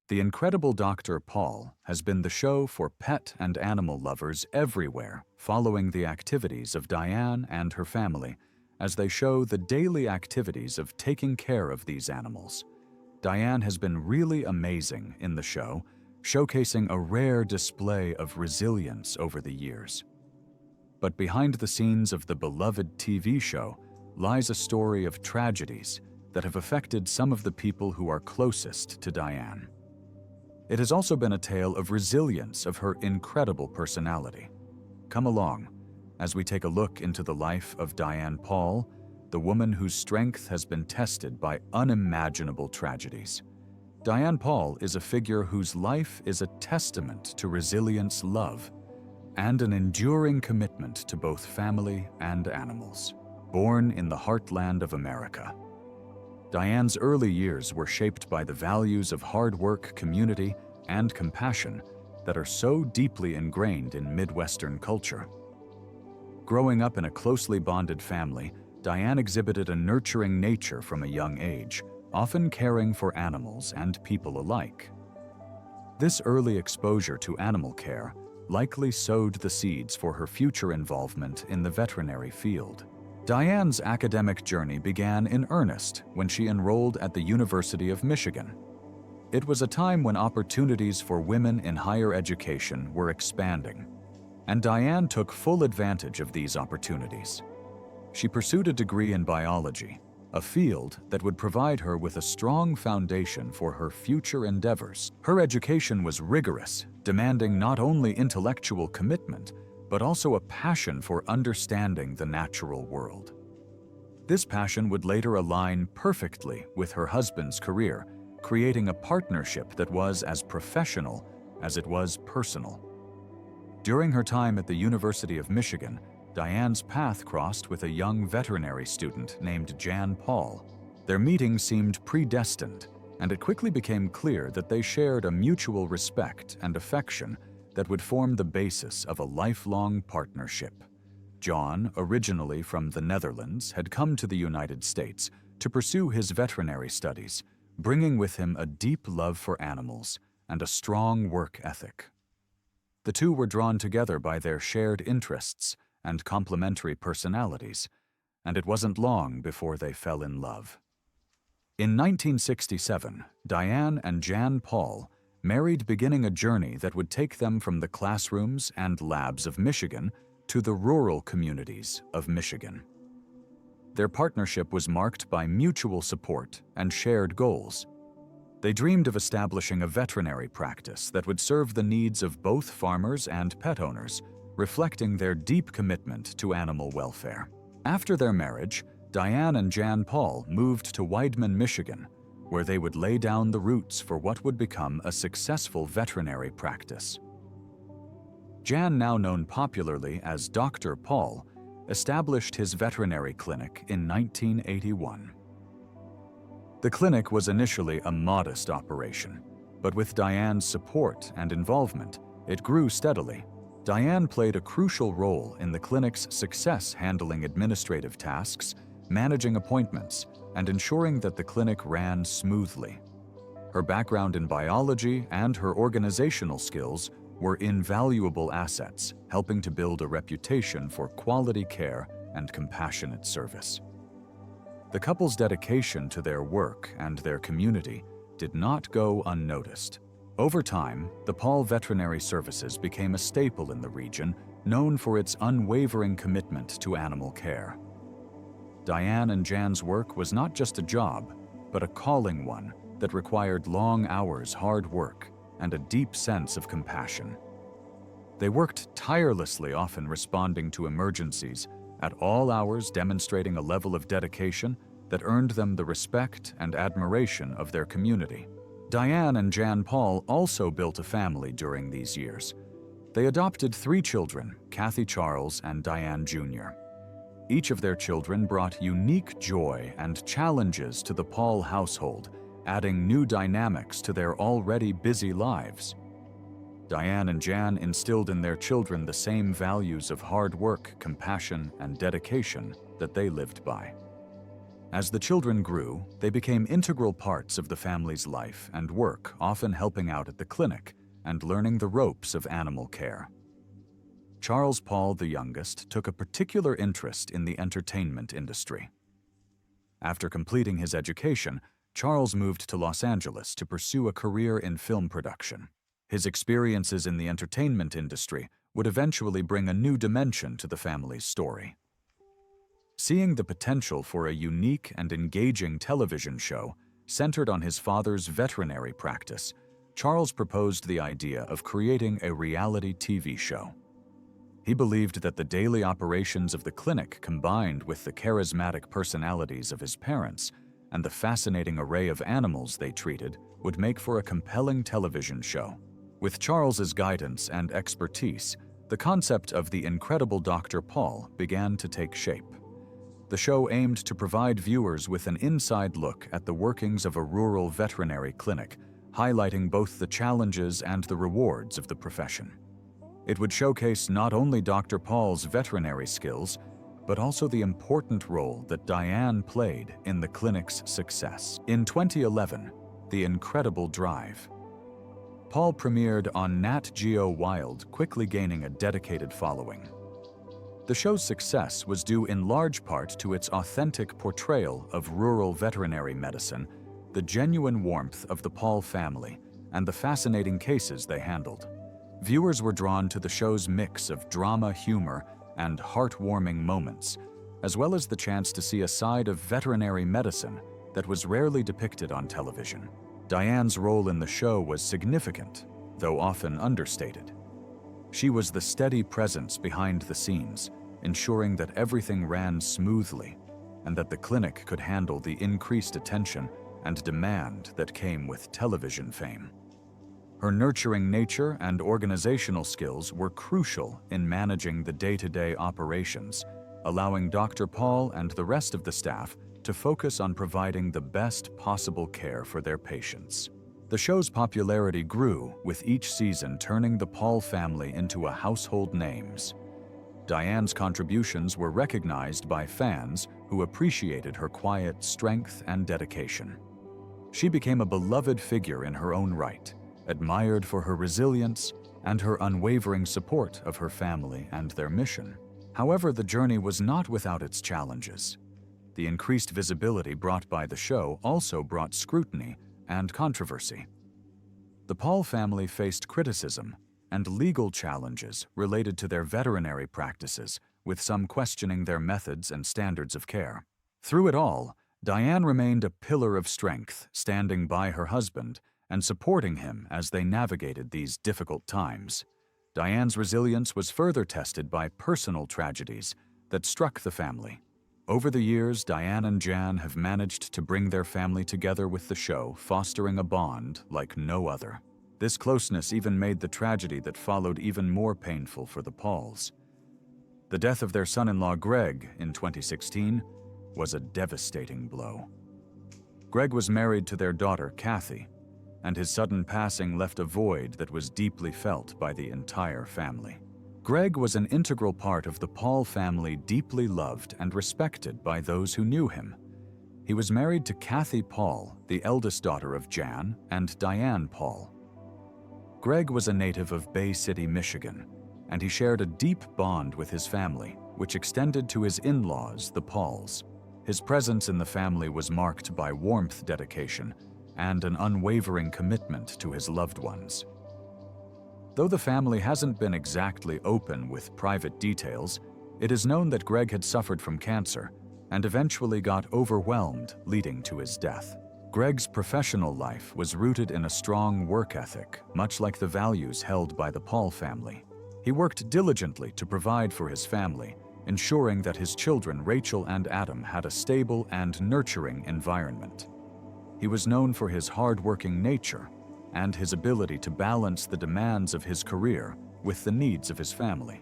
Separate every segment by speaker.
Speaker 1: The Incredible Dr. Paul has been the show for pet and animal lovers everywhere, following the activities of Diane and her family as they show the daily activities of taking care of these animals. Diane has been really amazing in the show, showcasing a rare display of resilience over the years. But behind the scenes of the beloved TV show lies a story of tragedies that have affected some of the people who are closest to Diane. It has also been a tale of resilience of her incredible personality. Come along as we take a look into the life of Diane Paul, the woman whose strength has been tested by unimaginable tragedies. Diane Paul is a figure whose life is a testament to resilience, love, and an enduring commitment to both family and animals. Born in the heartland of America, Diane's early years were shaped by the values of hard work, community, and compassion that are so deeply ingrained in Midwestern culture. Growing up in a closely bonded family, Diane exhibited a nurturing nature from a young age, often caring for animals and people alike. This early exposure to animal care likely sowed the seeds for her future involvement in the veterinary field. Diane's academic journey began in earnest when she enrolled at the University of Michigan. It was a time when opportunities for women in higher education were expanding, and Diane took full advantage of these opportunities. She pursued a degree in biology, a field that would provide her with a strong foundation for her future endeavors. Her education was rigorous, demanding not only intellectual commitment, but also a passion for understanding the natural world. This passion would later align perfectly with her husband's career, creating a partnership that was as professional as it was personal. During her time at the University of Michigan, Diane's path crossed with a young veterinary student named Diane Paul. Their meeting seemed predestined, and it quickly became clear that they shared a mutual respect and affection that would form the basis of a lifelong partnership. John, originally from the Netherlands, had come to the United States to pursue his veterinary studies, bringing with him a deep love for animals and a strong work ethic. The two were drawn together by their shared interests and complementary personalities, and it wasn't long before they fell in love. In 1967, Diane and Diane Paul married, beginning a journey that would take them from the classrooms and labs of Michigan to the rural communities of Michigan. Their partnership was marked by mutual support and shared goals. They dreamed of establishing a veterinary practice that would serve the needs of both farmers and pet owners, reflecting their deep commitment to animal welfare. After their marriage, Diane and Diane Paul moved to Weidman, Michigan, where they would lay down the roots for what would become a successful veterinary practice. Jan, now known popularly as Dr. Paul, established his veterinary clinic in 1981. The clinic was initially a modest operation, but with Diane's support and involvement, it grew steadily. Diane played a crucial role in the clinic's success, handling administrative tasks, managing appointments, and ensuring that the clinic ran smoothly. Her background in biology and her organizational skills were invaluable assets, helping to build a reputation for quality care and compassionate service. The couple's dedication to their work and their community did not go unnoticed. Over time, the Paul Veterinary Services became a staple in the region, known for its unwavering commitment to animal care. Diane and Jan's work was not just a job, but a calling one that required long hours, hard work, and a deep sense of compassion. They worked tirelessly, often responding to emergencies at all hours, demonstrating a level of dedication that earned them the respect and admiration of their community. Diane and Diane Paul also built a family during these years. They adopted 3 children, Kathy, Charles, and Diane Jr. Each of their children brought unique joy and challenges to the Paul household, adding new dynamics to their already busy lives. Diane and Jan instilled in their children the same values of hard work, compassion, and dedication that they lived by. As the children grew, they became integral parts of the family's life and work, often helping out at the clinic and learning the ropes of animal care. Charles Paul, the youngest, took a particular interest in the entertainment industry. After completing his education, Charles moved to Los Angeles to pursue a career in film production. His experiences in the entertainment industry would eventually bring a new dimension to the family's story. Seeing the potential for a unique and engaging television show centered on his father's veterinary practice, Charles proposed the idea of creating a reality TV show. He believed that the daily operations of the clinic, combined with the charismatic personalities of his parents and the fascinating array of animals they treated, would make for a compelling television show. With Charles's guidance and expertise, the concept of the incredible Dr. Paul began to take shape. The show aimed to provide viewers with an inside look at the workings of a rural veterinary clinic, highlighting both the challenges and the rewards of the profession. It would showcase not only Dr. Paul's veterinary skills, but also the important role that Diane played in the clinic's success. In 2011, The Incredible Drive. Paul premiered on Nat Geo Wild, quickly gaining a dedicated following. The show's success was due in large part to its authentic portrayal of rural veterinary medicine, the genuine warmth of the Paul family, and the fascinating cases they handled. Viewers were drawn to the show's mix of drama, humor, and heartwarming moments, as well as the chance to see a side of veterinary medicine that was rarely depicted on television. Diane's role in the show was significant, though often understated. She was the steady presence behind the scenes, ensuring that everything ran smoothly and that the clinic could handle the increased attention and demand that came with television fame. Her nurturing nature and organizational skills were crucial in managing the day-to-day operations, allowing Dr. Paul and the rest of the staff to focus on providing the best possible care for their patients. The show's popularity grew, with each season turning the Paul family into a household names. Diane's contributions were recognized by fans who appreciated her quiet strength and dedication. She became a beloved figure in her own right, admired for her resilience and her unwavering support of her family and their mission. However, the journey was not without its challenges. The increased visibility brought by the show also brought scrutiny and controversy. The Paul family faced criticism and legal challenges related to their veterinary practices, with some questioning their methods and standards of care. Through it all, Diane remained a pillar of strength, standing by her husband and supporting him as they navigated these difficult times. Diane's resilience was further tested by personal tragedies that struck the family. Over the years, Diane and Jan have managed to bring their family together with the show, fostering a bond like no other. This closeness even made the tragedy that followed even more painful for the Pauls. The death of their son-in-law Greg in 2016 was a devastating blow. Greg was married to their daughter Kathy, and his sudden passing left a void that was deeply felt by the entire family. Greg was an integral part of the Paul family, deeply loved and respected by those who knew him. He was married to Kathy Paul, the eldest daughter of Jan and Diane Paul. Greg was a native of Bay City, Michigan, and he shared a deep bond with his family, which extended to his in-laws, the Pauls. His presence in the family was marked by warmth, dedication, and an unwavering commitment to his loved ones. Though the family hasn't been exactly open with private details, it is known that Greg had suffered from cancer and eventually got overwhelmed, leading to his death. Greg's professional life was rooted in a strong work ethic, much like the values held by the Paul family. He worked diligently to provide for his family, ensuring that his children, Rachel and Adam, had a stable and nurturing environment. He was known for his hard-working nature and his ability to balance the demands of his career with the needs of his family.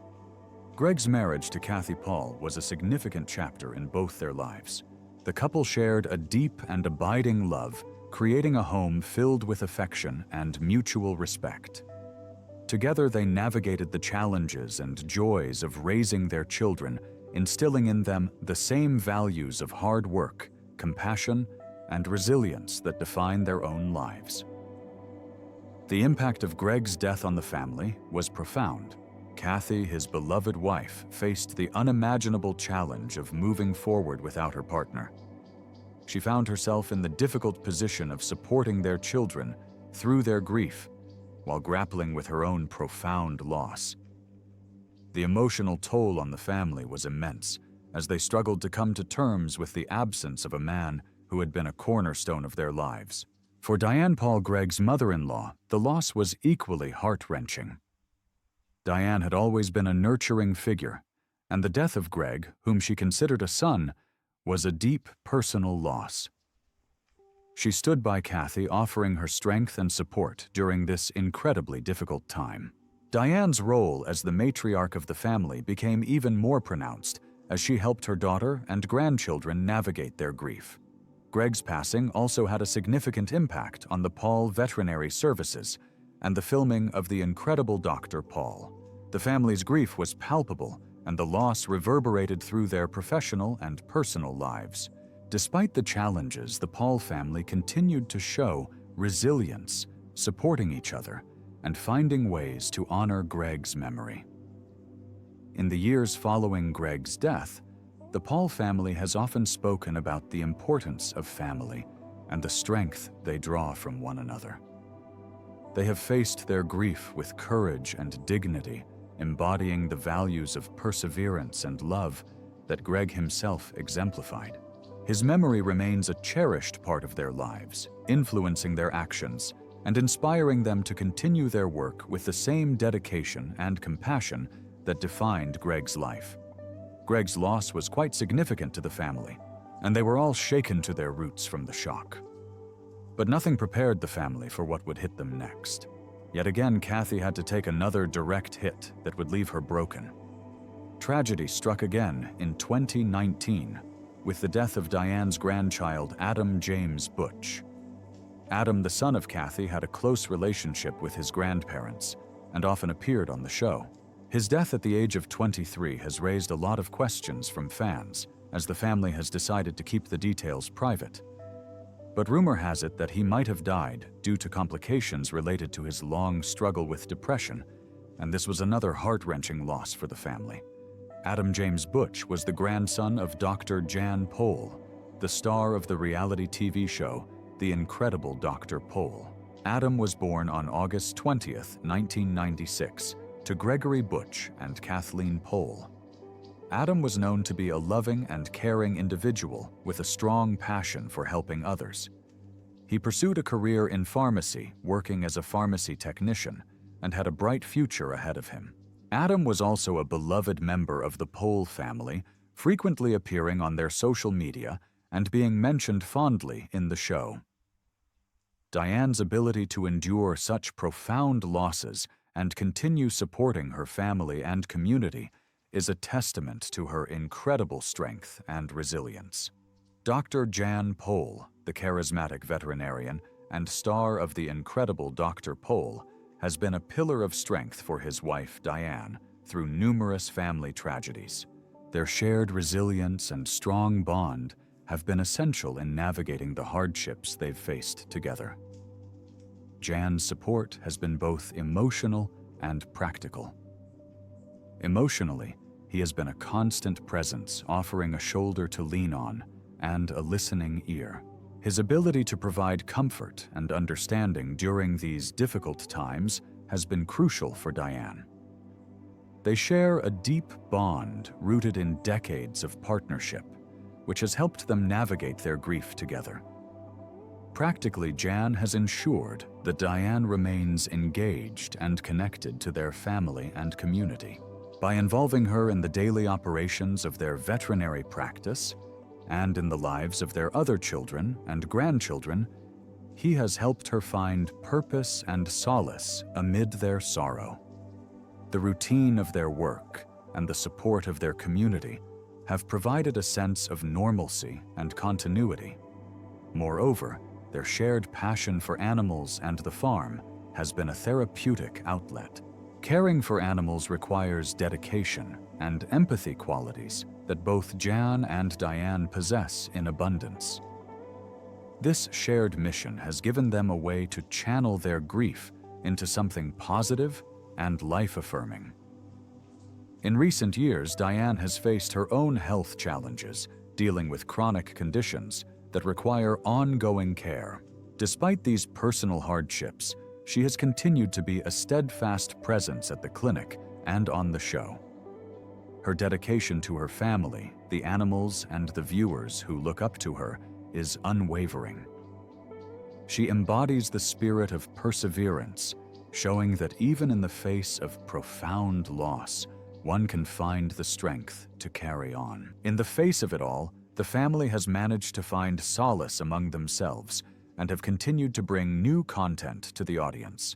Speaker 1: Greg's marriage to Kathy Paul was a significant chapter in both their lives. The couple shared a deep and abiding love, creating a home filled with affection and mutual respect. Together, they navigated the challenges and joys of raising their children, instilling in them the same values of hard work, compassion, and resilience that define their own lives. The impact of Greg's death on the family was profound. Kathy, his beloved wife, faced the unimaginable challenge of moving forward without her partner. She found herself in the difficult position of supporting their children through their grief, while grappling with her own profound loss. The emotional toll on the family was immense, as they struggled to come to terms with the absence of a man who had been a cornerstone of their lives. For Diane Paul, Greg's mother-in-law, the loss was equally heart-wrenching. Diane had always been a nurturing figure, and the death of Greg, whom she considered a son, was a deep personal loss. She stood by Kathy, offering her strength and support during this incredibly difficult time. Diane's role as the matriarch of the family became even more pronounced as she helped her daughter and grandchildren navigate their grief. Greg's passing also had a significant impact on the Paul Veterinary Services and the filming of The Incredible Dr. Paul. The family's grief was palpable, and the loss reverberated through their professional and personal lives. Despite the challenges, the Paul family continued to show resilience, supporting each other, and finding ways to honor Greg's memory. In the years following Greg's death, the Paul family has often spoken about the importance of family and the strength they draw from one another. They have faced their grief with courage and dignity, embodying the values of perseverance and love that Greg himself exemplified. His memory remains a cherished part of their lives, influencing their actions and inspiring them to continue their work with the same dedication and compassion that defined Greg's life. Greg's loss was quite significant to the family, and they were all shaken to their roots from the shock. But nothing prepared the family for what would hit them next. Yet again, Kathy had to take another direct hit that would leave her broken. Tragedy struck again in 2019 with the death of Diane's grandchild, Adam James Butch. Adam, the son of Kathy, had a close relationship with his grandparents and often appeared on the show. His death at the age of 23 has raised a lot of questions from fans, as the family has decided to keep the details private. But rumor has it that he might have died due to complications related to his long struggle with depression, and this was another heart-wrenching loss for the family. Adam James Butch was the grandson of Dr. Diane Pol, the star of the reality TV show The Incredible Dr. Pol. Adam was born on August 20th, 1996, to Gregory Butch and Kathleen Pol. Adam was known to be a loving and caring individual with a strong passion for helping others. He pursued a career in pharmacy, working as a pharmacy technician, and had a bright future ahead of him. Adam was also a beloved member of the Pol family, frequently appearing on their social media and being mentioned fondly in the show. Diane's ability to endure such profound losses and continue supporting her family and community is a testament to her incredible strength and resilience. Dr. Diane Pol, the charismatic veterinarian and star of The Incredible Dr. Pol, has been a pillar of strength for his wife, Diane, through numerous family tragedies. Their shared resilience and strong bond have been essential in navigating the hardships they've faced together. Jan's support has been both emotional and practical. Emotionally, he has been a constant presence, offering a shoulder to lean on and a listening ear. His ability to provide comfort and understanding during these difficult times has been crucial for Diane. They share a deep bond rooted in decades of partnership, which has helped them navigate their grief together. Practically, Jan has ensured that Diane remains engaged and connected to their family and community. By involving her in the daily operations of their veterinary practice and in the lives of their other children and grandchildren, he has helped her find purpose and solace amid their sorrow. The routine of their work and the support of their community have provided a sense of normalcy and continuity. Moreover, their shared passion for animals and the farm has been a therapeutic outlet. Caring for animals requires dedication and empathy qualities that both Jan and Diane possess in abundance. This shared mission has given them a way to channel their grief into something positive and life-affirming. In recent years, Diane has faced her own health challenges, dealing with chronic conditions that require ongoing care. Despite these personal hardships, she has continued to be a steadfast presence at the clinic and on the show. Her dedication to her family, the animals, and the viewers who look up to her is unwavering. She embodies the spirit of perseverance, showing that even in the face of profound loss, one can find the strength to carry on. In the face of it all, the family has managed to find solace among themselves and have continued to bring new content to the audience.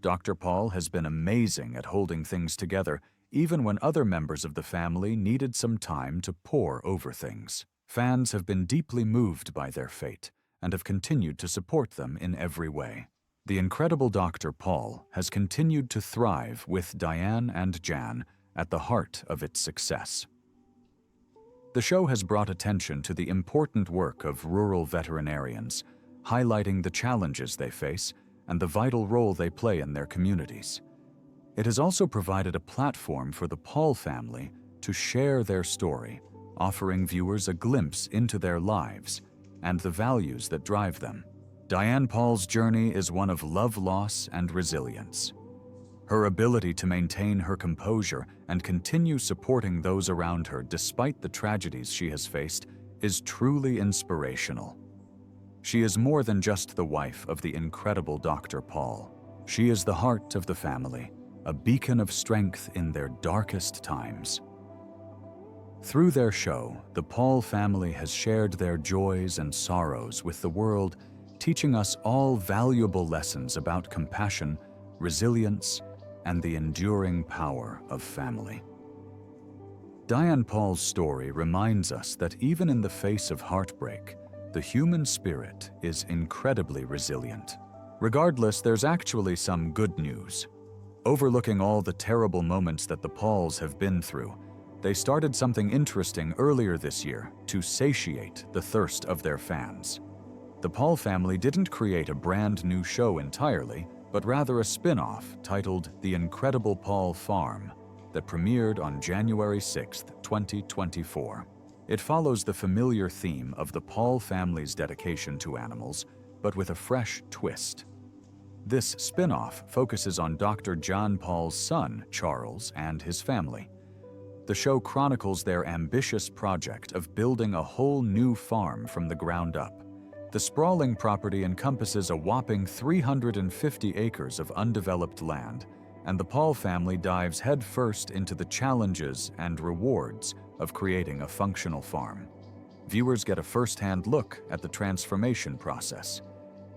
Speaker 1: Dr. Paul has been amazing at holding things together, even when other members of the family needed some time to pore over things. Fans have been deeply moved by their fate and have continued to support them in every way. The incredible Dr. Paul has continued to thrive with Diane and Jan at the heart of its success. The show has brought attention to the important work of rural veterinarians, highlighting the challenges they face and the vital role they play in their communities. It has also provided a platform for the Paul family to share their story, offering viewers a glimpse into their lives and the values that drive them. Diane Paul's journey is one of love, loss, and resilience. Her ability to maintain her composure and continue supporting those around her despite the tragedies she has faced is truly inspirational. She is more than just the wife of the incredible Dr. Paul. She is the heart of the family, a beacon of strength in their darkest times. Through their show, the Paul family has shared their joys and sorrows with the world, teaching us all valuable lessons about compassion, resilience, and the enduring power of family. Diane Paul's story reminds us that even in the face of heartbreak, the human spirit is incredibly resilient. Regardless, there's actually some good news. Overlooking all the terrible moments that the Pauls have been through, they started something interesting earlier this year to satiate the thirst of their fans. The Paul family didn't create a brand new show entirely, but rather a spin-off titled The Incredible Paul Farm that premiered on January 6, 2024. It follows the familiar theme of the Paul family's dedication to animals, but with a fresh twist. This spin-off focuses on Dr. Diane Paul's son, Charles, and his family. The show chronicles their ambitious project of building a whole new farm from the ground up. The sprawling property encompasses a whopping 350 acres of undeveloped land, and the Paul family dives headfirst into the challenges and rewards of creating a functional farm. Viewers get a first-hand look at the transformation process.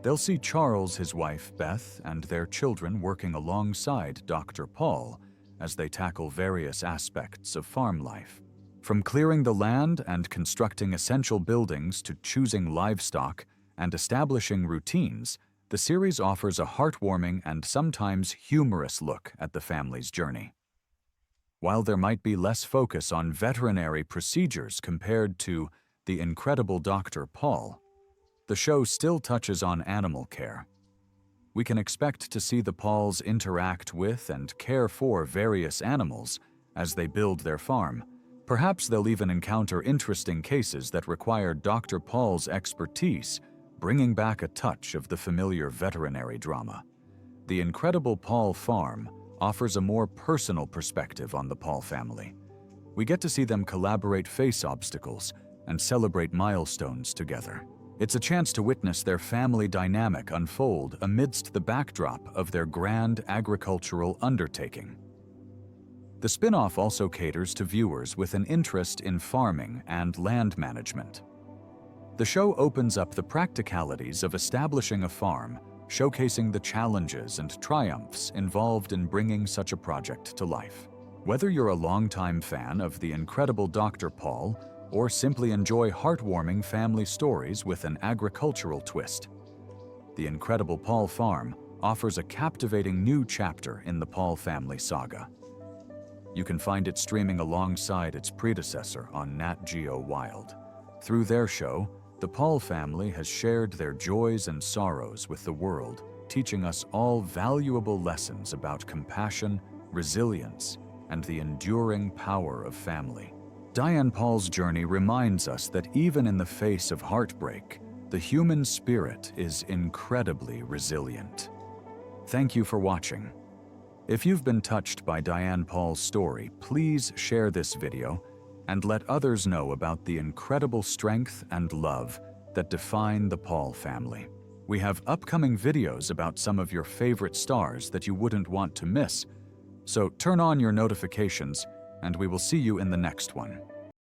Speaker 1: They'll see Charles, his wife Beth, and their children working alongside Dr. Paul as they tackle various aspects of farm life. From clearing the land and constructing essential buildings to choosing livestock and establishing routines, the series offers a heartwarming and sometimes humorous look at the family's journey. While there might be less focus on veterinary procedures compared to The Incredible Dr. Paul, the show still touches on animal care. We can expect to see the Pauls interact with and care for various animals as they build their farm. Perhaps they'll even encounter interesting cases that require Dr. Paul's expertise, bringing back a touch of the familiar veterinary drama. The Incredible Paul Farm offers a more personal perspective on the Paul family. We get to see them collaborate, face obstacles, and celebrate milestones together. It's a chance to witness their family dynamic unfold amidst the backdrop of their grand agricultural undertaking. The spin-off also caters to viewers with an interest in farming and land management. The show opens up the practicalities of establishing a farm, showcasing the challenges and triumphs involved in bringing such a project to life. Whether you're a longtime fan of The Incredible Dr. Paul or simply enjoy heartwarming family stories with an agricultural twist, The Incredible Paul Farm offers a captivating new chapter in the Paul family saga. You can find it streaming alongside its predecessor on Nat Geo Wild. Through their show, the Paul family has shared their joys and sorrows with the world, teaching us all valuable lessons about compassion, resilience, and the enduring power of family. Diane Paul's journey reminds us that even in the face of heartbreak, the human spirit is incredibly resilient. Thank you for watching. If you've been touched by Diane Paul's story, please share this video and let others know about the incredible strength and love that define the Paul family. We have upcoming videos about some of your favorite stars that you wouldn't want to miss, so turn on your notifications and we will see you in the next one.